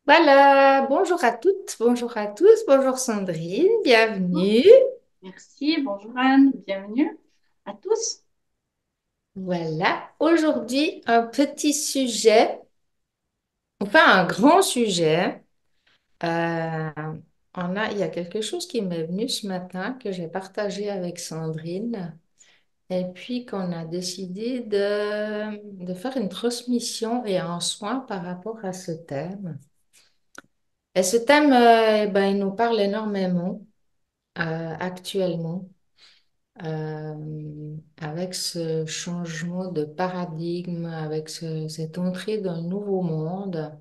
Voilà, bonjour à toutes, bonjour à tous, bonjour Sandrine, bienvenue. Merci, bonjour Anne, bienvenue à tous. Voilà, aujourd'hui un petit sujet, enfin un grand sujet. Euh, il y a quelque chose qui m'est venu ce matin que j'ai partagé avec Sandrine et puis qu'on a décidé de faire une transmission et un soin par rapport à ce thème. Et ce thème, eh ben, il nous parle énormément actuellement. Avec ce changement de paradigme, avec cette entrée d'un nouveau monde,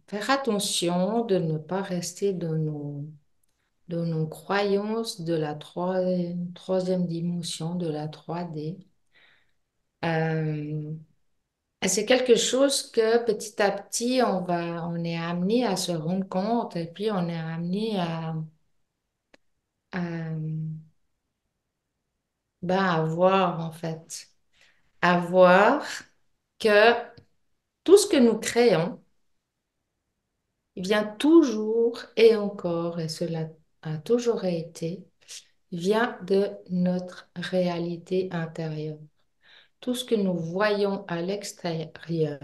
faire attention de ne pas rester dans nos croyances de la troisième dimension, de la 3D. Euh, et c'est quelque chose que petit à petit, on est amené à se rendre compte et puis on est amené à, ben, à voir en fait. À voir que tout ce que nous créons vient toujours et encore, et cela a toujours été, vient de notre réalité intérieure. Tout ce que nous voyons à l'extérieur,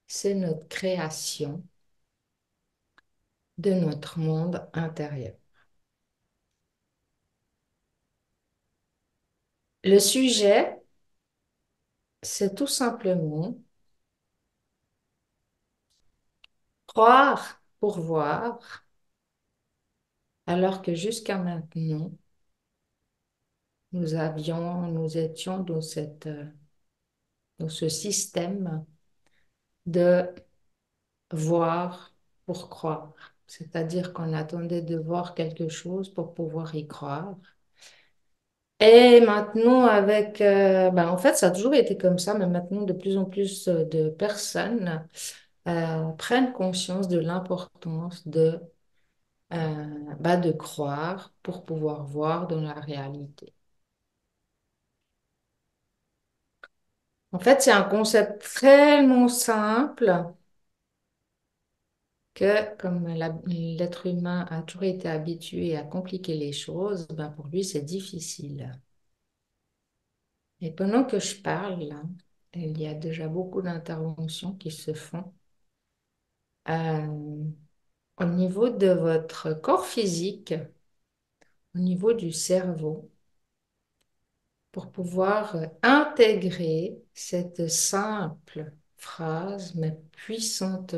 c'est notre création de notre monde intérieur. Le sujet, c'est tout simplement croire pour voir, alors que jusqu'à maintenant, nous étions dans ce système de voir pour croire. C'est-à-dire qu'on attendait de voir quelque chose pour pouvoir y croire. Et maintenant, en fait, ça a toujours été comme ça, mais maintenant, de plus en plus de personnes prennent conscience de l'importance de croire pour pouvoir voir dans la réalité. En fait, c'est un concept tellement simple que comme l'être humain a toujours été habitué à compliquer les choses, ben pour lui, c'est difficile. Et pendant que je parle, là, il y a déjà beaucoup d'interventions qui se font euh, au niveau de votre corps physique, au niveau du cerveau, pour pouvoir intégrer cette simple phrase, mais puissante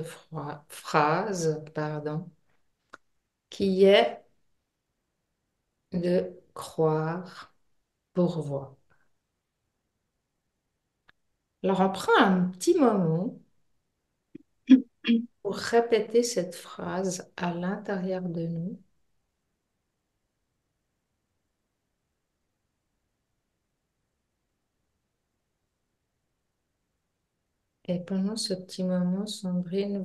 phrase, pardon, qui est de croire pour voir. Alors, on prend un petit moment pour répéter cette phrase à l'intérieur de nous. Et pendant ce petit moment, Sandrine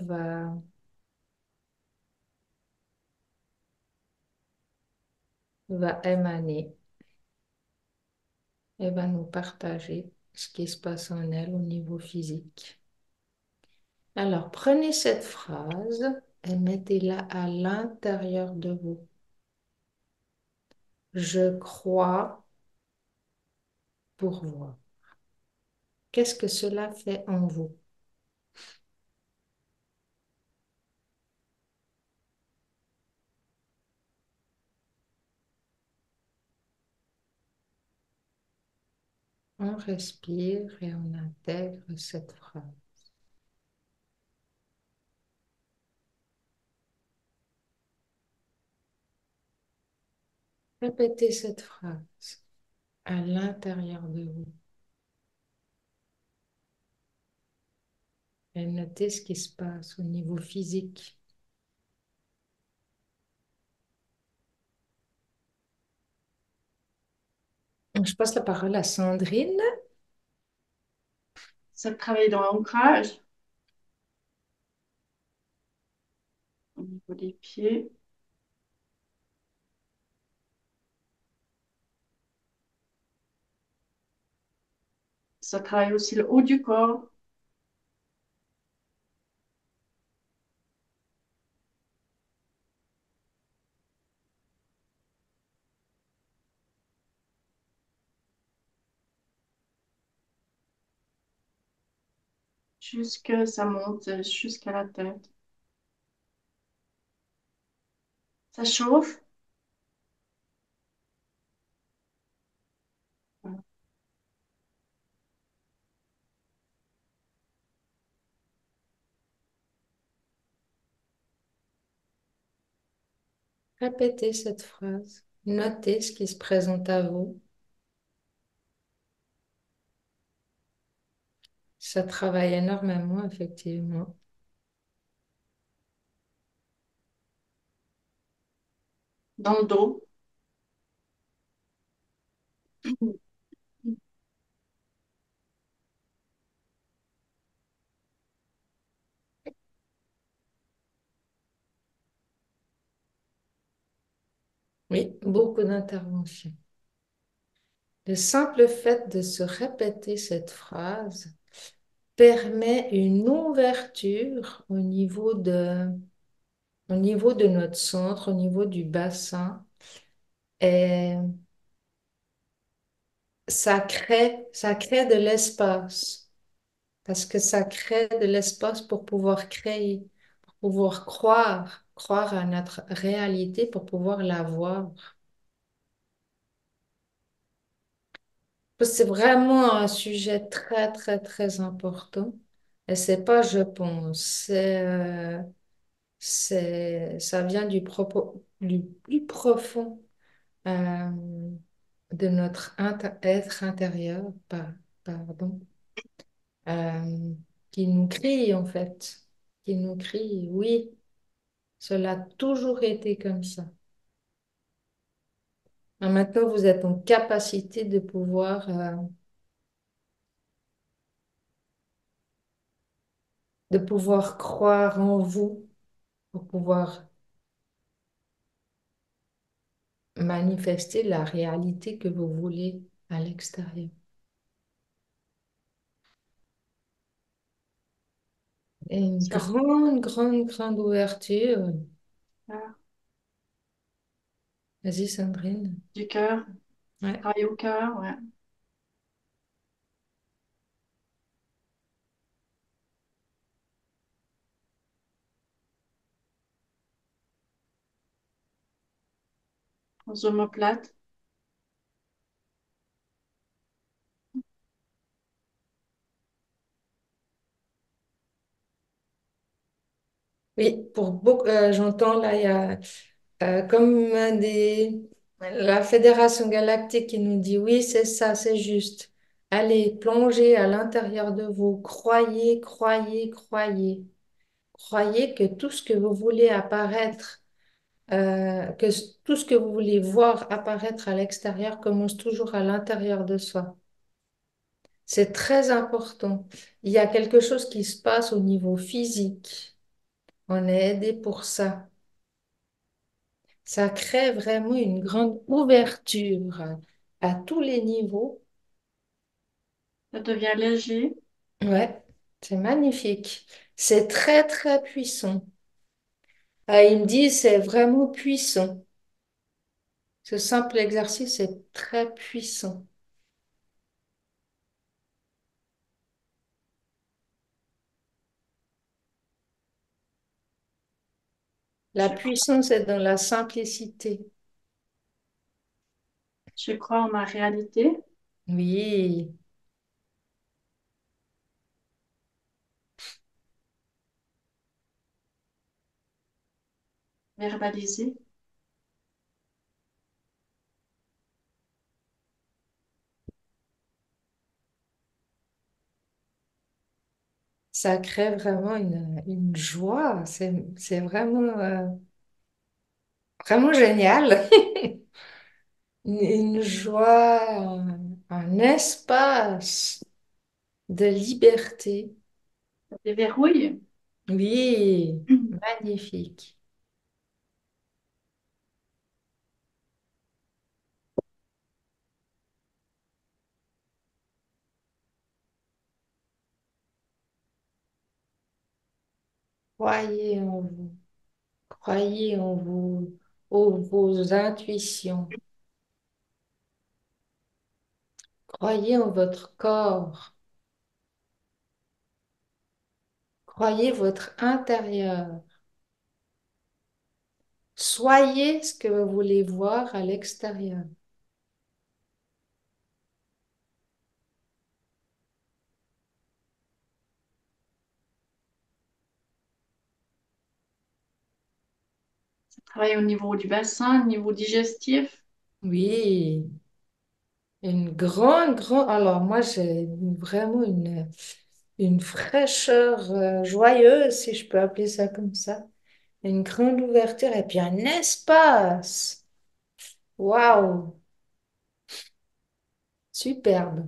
va émaner et va nous partager ce qui se passe en elle au niveau physique. Alors, prenez cette phrase et mettez-la à l'intérieur de vous. Je crois pour voir. Qu'est-ce que cela fait en vous? On respire et on intègre cette phrase. Répétez cette phrase à l'intérieur de vous et notez ce qui se passe au niveau physique. Je passe la parole à Sandrine. Ça travaille dans l'ancrage au niveau des pieds. Ça travaille aussi le haut du corps, jusque ça monte jusqu'à la tête. Ça chauffe. Voilà. Répétez cette phrase. Notez ce qui se présente à vous. Ça travaille énormément, effectivement. Dans le dos. Oui, beaucoup d'interventions. Le simple fait de se répéter cette phrase permet une ouverture au niveau de notre centre, au niveau du bassin. Et ça crée de l'espace. Parce que ça crée de l'espace pour pouvoir créer, pour pouvoir croire à notre réalité, pour pouvoir la voir. Parce que c'est vraiment un sujet très, très, très important. Et c'est pas, je pense, ça vient du plus profond euh, de notre être intérieur, pardon, euh, qui nous crie en fait, qui nous crie, oui, cela a toujours été comme ça. Et maintenant, vous êtes en capacité de pouvoir croire en vous, pour pouvoir manifester la réalité que vous voulez à l'extérieur. Et une Ça, grande, grande, grande ouverture. ah, Vas-y, Sandrine. du cœur. Ouais. Travailler au cœur, ouais. Aux omoplates. Oui, pour beaucoup, j'entends là, il y a comme la Fédération galactique qui nous dit oui, c'est ça, c'est juste. Allez, plongez à l'intérieur de vous. Croyez, croyez, croyez. Croyez que tout ce que vous voulez apparaître, tout ce que vous voulez voir apparaître à l'extérieur commence toujours à l'intérieur de soi. C'est très important. Il y a quelque chose qui se passe au niveau physique. On est aidé pour ça. Ça crée vraiment une grande ouverture à tous les niveaux. Ça devient léger. Ouais, c'est magnifique. C'est très, très puissant. Il me dit, c'est vraiment puissant. Ce simple exercice est très puissant. La Je, puissance est dans la simplicité. je crois en ma réalité. Oui, Verbaliser. ça crée vraiment une joie. C'est vraiment, vraiment génial. Une joie, un espace de liberté. Ça déverrouille. Oui, magnifique. Croyez en vous. Croyez en vous, vos intuitions. Croyez en votre corps. Croyez votre intérieur. Soyez ce que vous voulez voir à l'extérieur. Travaille au niveau du bassin, au niveau digestif. Oui, une grande. Alors, moi, j'ai vraiment une fraîcheur joyeuse, si je peux appeler ça comme ça. Une grande ouverture et puis un espace. Waouh, superbe.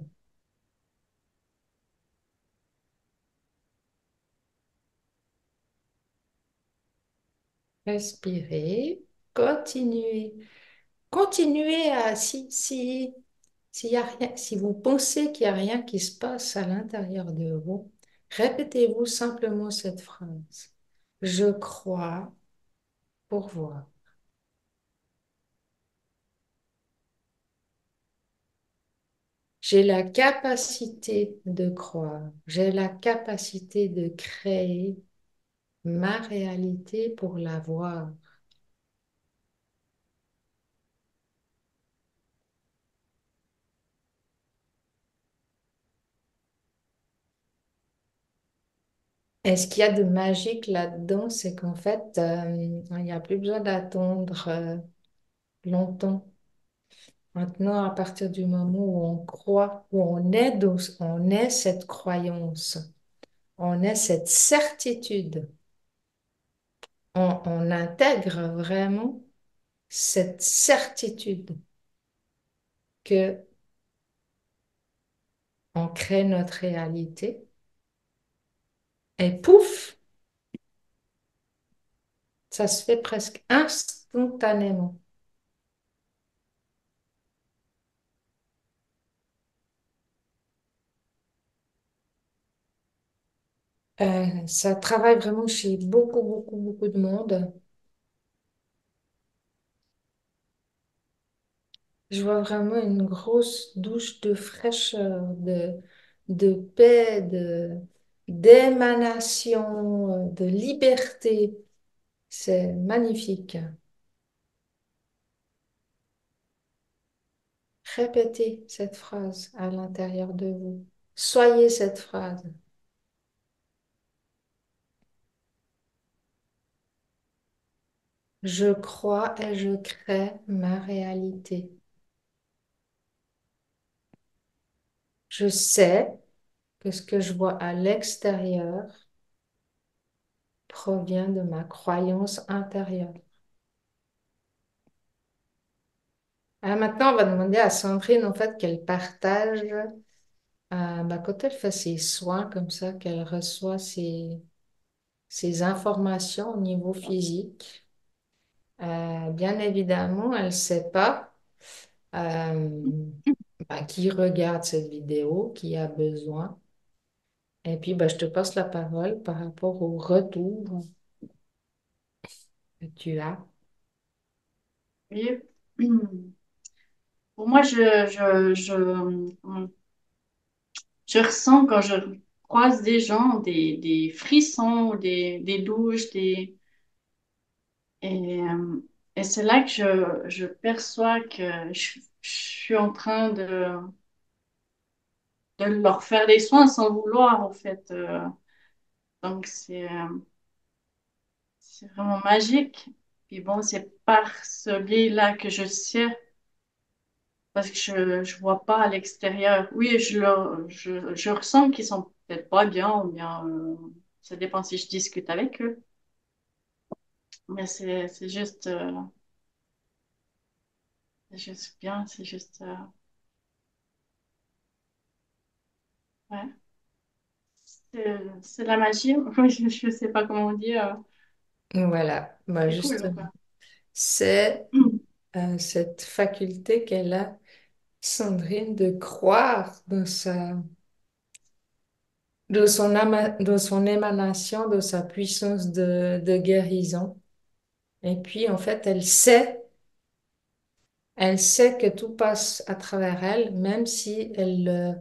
Respirez, continuez. Continuez à, s'il y a rien, si vous pensez qu'il n'y a rien qui se passe à l'intérieur de vous, répétez-vous simplement cette phrase. Je crois pour voir. J'ai la capacité de croire. J'ai la capacité de créer ma réalité pour la voir. Et ce qu'il y a de magique là-dedans, c'est qu'en fait, il n'y a plus besoin d'attendre longtemps. Maintenant, à partir du moment où on croit, où on est cette croyance, on est cette certitude, on intègre vraiment cette certitude que on crée notre réalité et pouf, ça se fait presque instantanément. Ça travaille vraiment chez beaucoup de monde. Je vois vraiment une grosse douche de fraîcheur, de paix, d'émanation, de liberté. C'est magnifique. Répétez cette phrase à l'intérieur de vous. Soyez cette phrase. Je crois et je crée ma réalité. Je sais que ce que je vois à l'extérieur provient de ma croyance intérieure. Alors maintenant, on va demander à Sandrine en fait qu'elle partage quand elle fait ses soins comme ça, qu'elle reçoit ses informations au niveau physique. Bien évidemment, elle ne sait pas euh, qui regarde cette vidéo, qui a besoin. Et puis, je te passe la parole par rapport au retour que tu as. Oui. Pour moi, je ressens quand je croise des gens des frissons, des douches, et, euh, et c'est là que je perçois que je suis en train de leur faire des soins sans vouloir, en fait. Donc, c'est vraiment magique. Puis bon, c'est par ce biais-là que je sais, parce que je vois pas à l'extérieur. Oui, je ressens qu'ils sont peut-être pas bien, ou bien ça dépend si je discute avec eux. Mais c'est juste bien, c'est juste ouais. C'est la magie. Oui, je sais pas comment dire. Voilà, C'est cool, justement, quoi. c'est cette faculté qu'elle a, Sandrine, de croire dans de son émanation, de sa puissance de guérison. Et puis, en fait, elle sait que tout passe à travers elle, même si elle,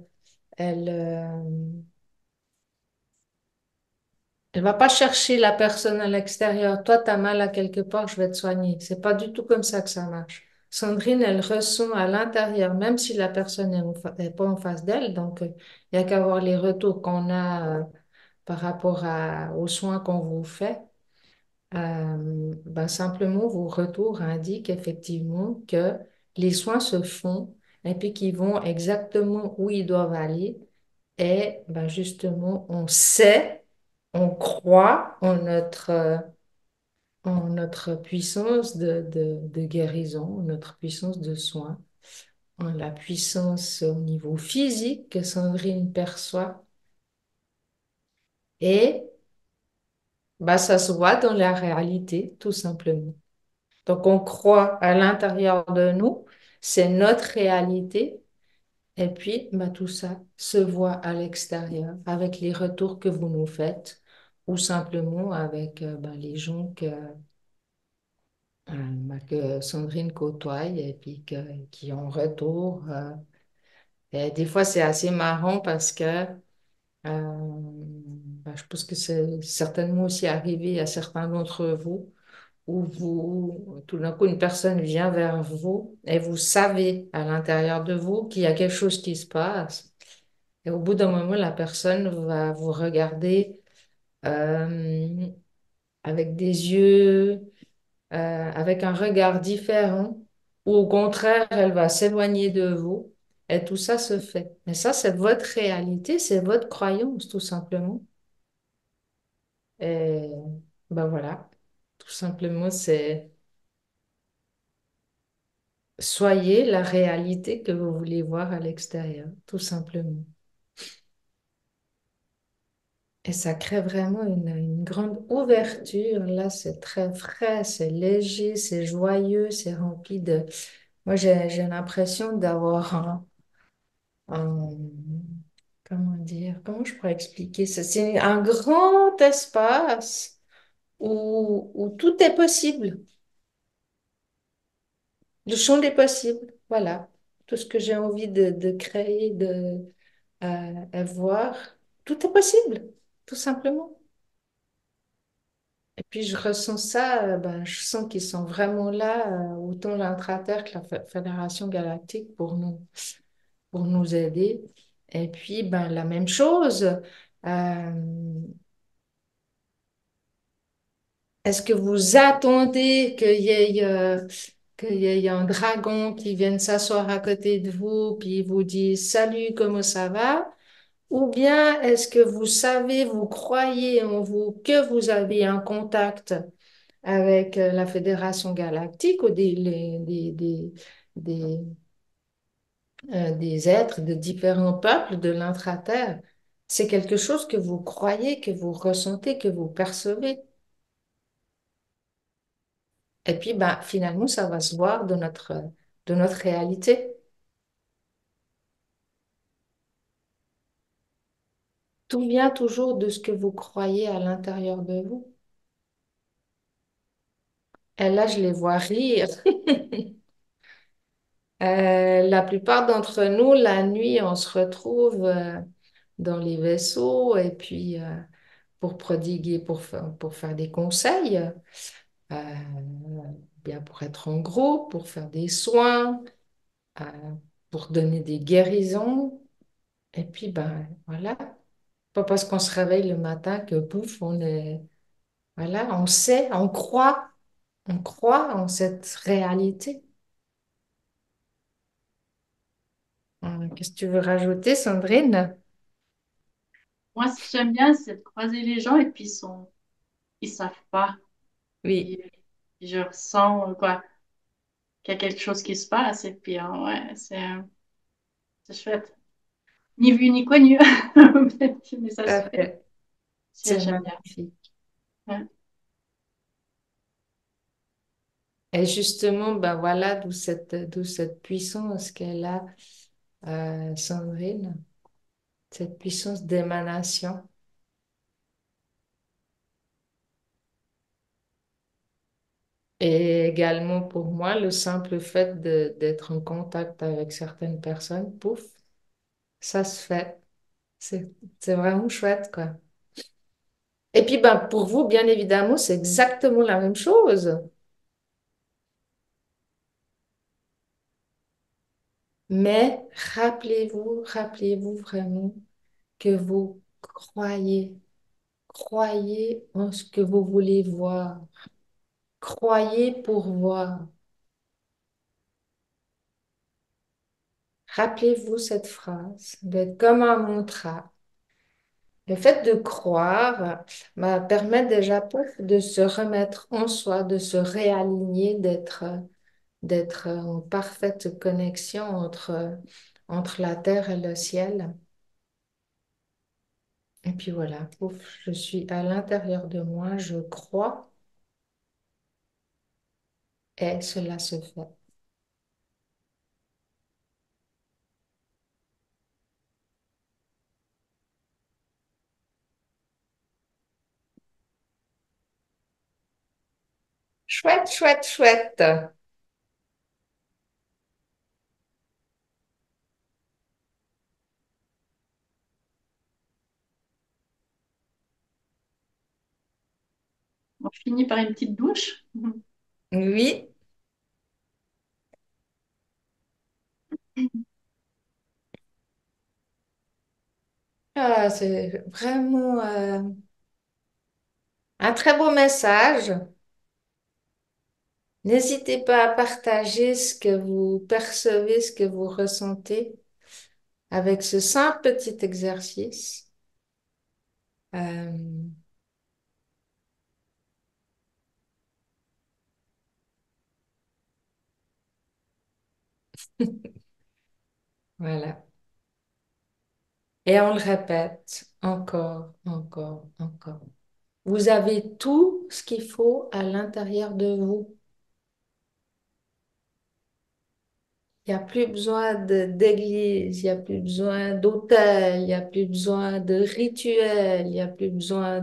Elle va pas chercher la personne à l'extérieur. Toi, tu as mal à quelque part, je vais te soigner. C'est pas du tout comme ça que ça marche. Sandrine, elle ressent à l'intérieur, même si la personne est pas en face d'elle. Donc, il y a qu'à voir les retours qu'on a par rapport aux soins qu'on vous fait. Ben, simplement, vos retours indiquent effectivement que les soins se font et puis qu'ils vont exactement où ils doivent aller. Et ben, justement, on sait, on croit en notre puissance de guérison, notre puissance de soin, en la puissance au niveau physique que Sandrine perçoit. Et ben, ça se voit dans la réalité, tout simplement. Donc, on croit à l'intérieur de nous, c'est notre réalité. Et puis, bah, tout ça se voit à l'extérieur avec les retours que vous nous faites ou simplement avec bah, les gens bah, que Sandrine côtoie et puis qui ont retour. Et des fois, c'est assez marrant parce que bah, je pense que c'est certainement aussi arrivé à certains d'entre vous où tout d'un coup, une personne vient vers vous et vous savez à l'intérieur de vous qu'il y a quelque chose qui se passe. Et au bout d'un moment, la personne va vous regarder euh, avec des yeux, avec un regard différent, ou au contraire, elle va s'éloigner de vous. Et tout ça se fait. Mais ça, c'est votre réalité, c'est votre croyance, tout simplement. Et ben voilà, tout simplement, c'est soyez la réalité que vous voulez voir à l'extérieur, tout simplement. Et ça crée vraiment une grande ouverture. Là, c'est très frais, c'est léger, c'est joyeux, c'est rempli de... Moi, j'ai l'impression d'avoir comment dire, comment je pourrais expliquer ça? C'est un grand espace où tout est possible. Le champ des possibles, voilà. Tout ce que j'ai envie de créer, à voir, tout est possible, tout simplement. Et puis je ressens ça, ben, je sens qu'ils sont vraiment là, autant l'Intraterre que la Fédération Galactique pour nous aider. Et puis ben, la même chose, est-ce que vous attendez qu'il y ait un dragon qui vienne s'asseoir à côté de vous, puis il vous dit «Salut, comment ça va?» Ou bien est-ce que vous savez, vous croyez en vous que vous avez un contact avec la Fédération Galactique ou des, des êtres de différents peuples de l'intra-terre. C'est quelque chose que vous croyez, que vous ressentez, que vous percevez. Et puis, ben, finalement, ça va se voir de notre réalité. Tout vient toujours de ce que vous croyez à l'intérieur de vous. Et là, je les vois rire. La plupart d'entre nous, la nuit, on se retrouve dans les vaisseaux et puis pour prodiguer, pour faire des conseils, bien pour être en groupe, pour faire des soins, euh, pour donner des guérisons. Et puis, ben voilà, pas parce qu'on se réveille le matin que pouf, voilà, on sait, on croit en cette réalité. Qu'est-ce que tu veux rajouter, Sandrine? Moi, ce que j'aime bien, c'est de croiser les gens et puis ils savent pas. Oui, Puis, je ressens quoi, qu'il y a quelque chose qui se passe et puis ouais, c'est chouette. Ni vu ni connu, mais ça tout se à fait. fait. C'est J'aime bien. magnifique. Ouais. Et justement, ben voilà, d'où cette puissance qu'elle a, Sandrine, cette puissance d'émanation. Et également pour moi, le simple fait d'être en contact avec certaines personnes, pouf, ça se fait. C'est, c'est vraiment chouette, quoi. Et puis, ben, pour vous, bien évidemment, c'est exactement la même chose. Mais rappelez-vous vraiment que vous croyez en ce que vous voulez voir. Croyez pour voir. Rappelez-vous cette phrase, d'être comme un mantra. Le fait de croire permet déjà de se remettre en soi, de se réaligner, d'être en parfaite connexion entre la terre et le ciel. Et puis voilà, pouf, je suis à l'intérieur de moi, je crois et cela se fait. Chouette, chouette, chouette. On finit par une petite douche. Oui, c'est vraiment un très beau message. N'hésitez pas à partager ce que vous percevez, ce que vous ressentez avec ce simple petit exercice. Euh, voilà. Et on le répète encore, encore, encore. Vous avez tout ce qu'il faut à l'intérieur de vous. Il n'y a plus besoin d'église, il n'y a plus besoin d'hôtel, il n'y a plus besoin de rituel, il n'y a plus besoin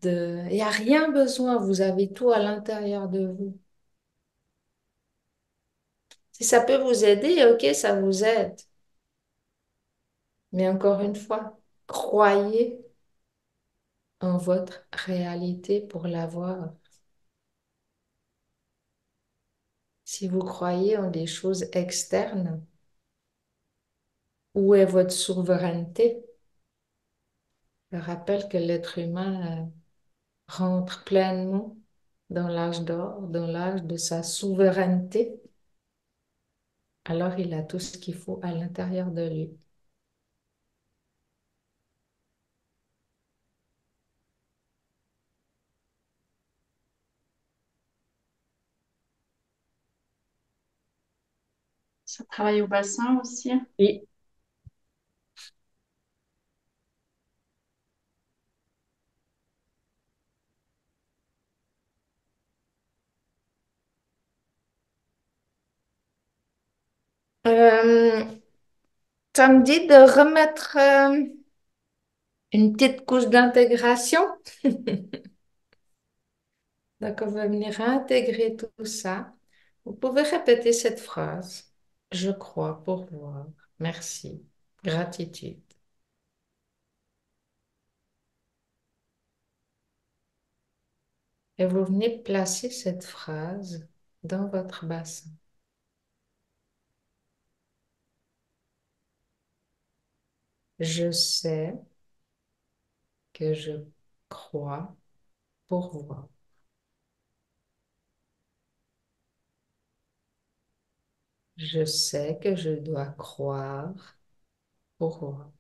il n'y a rien besoin. Vous avez tout à l'intérieur de vous. Si ça peut vous aider, ok, ça vous aide. Mais encore une fois, croyez en votre réalité pour l'avoir. Si vous croyez en des choses externes, où est votre souveraineté? Je rappelle que l'être humain rentre pleinement dans l'âge d'or, dans l'âge de sa souveraineté. Alors il a tout ce qu'il faut à l'intérieur de lui. Ça travaille au bassin aussi. Oui. Euh, Ça me dit de remettre une petite couche d'intégration. Donc, on va venir intégrer tout ça. Vous pouvez répéter cette phrase. Je crois pour voir. Merci. Gratitude. Et vous venez placer cette phrase dans votre bassin. Je sais que je crois pour voir. Je sais que je dois croire pour voir.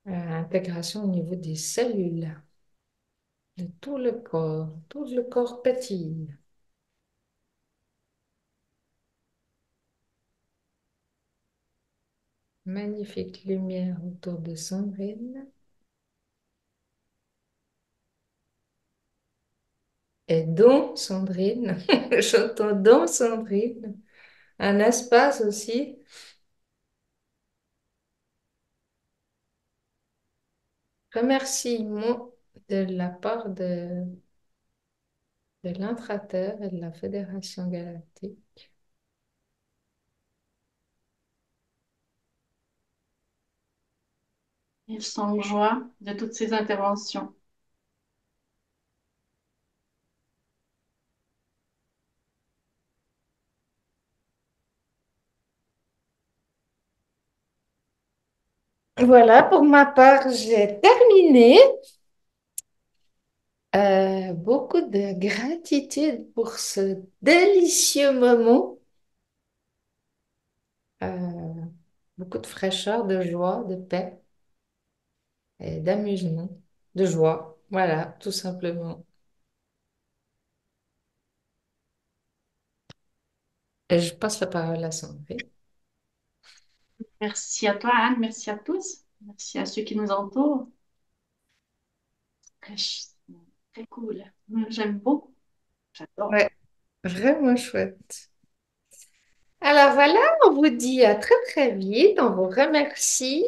Intégration au niveau des cellules, de tout le corps. Tout le corps pétille. Magnifique lumière autour de Sandrine. Et donc, Sandrine, j'entends donc Sandrine, un espace aussi. Remerciement de la part de l'intraterre et de la Fédération galactique. et sans joie de toutes ces interventions. Voilà, pour ma part, j'ai terminé. Beaucoup de gratitude pour ce délicieux moment. Euh, Beaucoup de fraîcheur, de joie, de paix et d'amusement, de joie. Voilà, tout simplement. Et je passe la parole à Sandrine. Merci à toi, Anne. Merci à tous. Merci à ceux qui nous entourent. Très, très cool. J'aime beaucoup. J'adore. Ouais, vraiment chouette. Alors voilà, on vous dit à très très vite. On vous remercie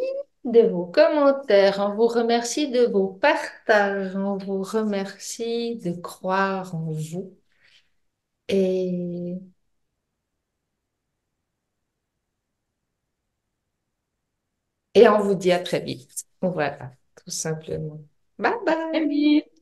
de vos commentaires, on vous remercie de vos partages, on vous remercie de croire en vous. Et, et on vous dit à très vite. Voilà, tout simplement. Bye À très bye. vite.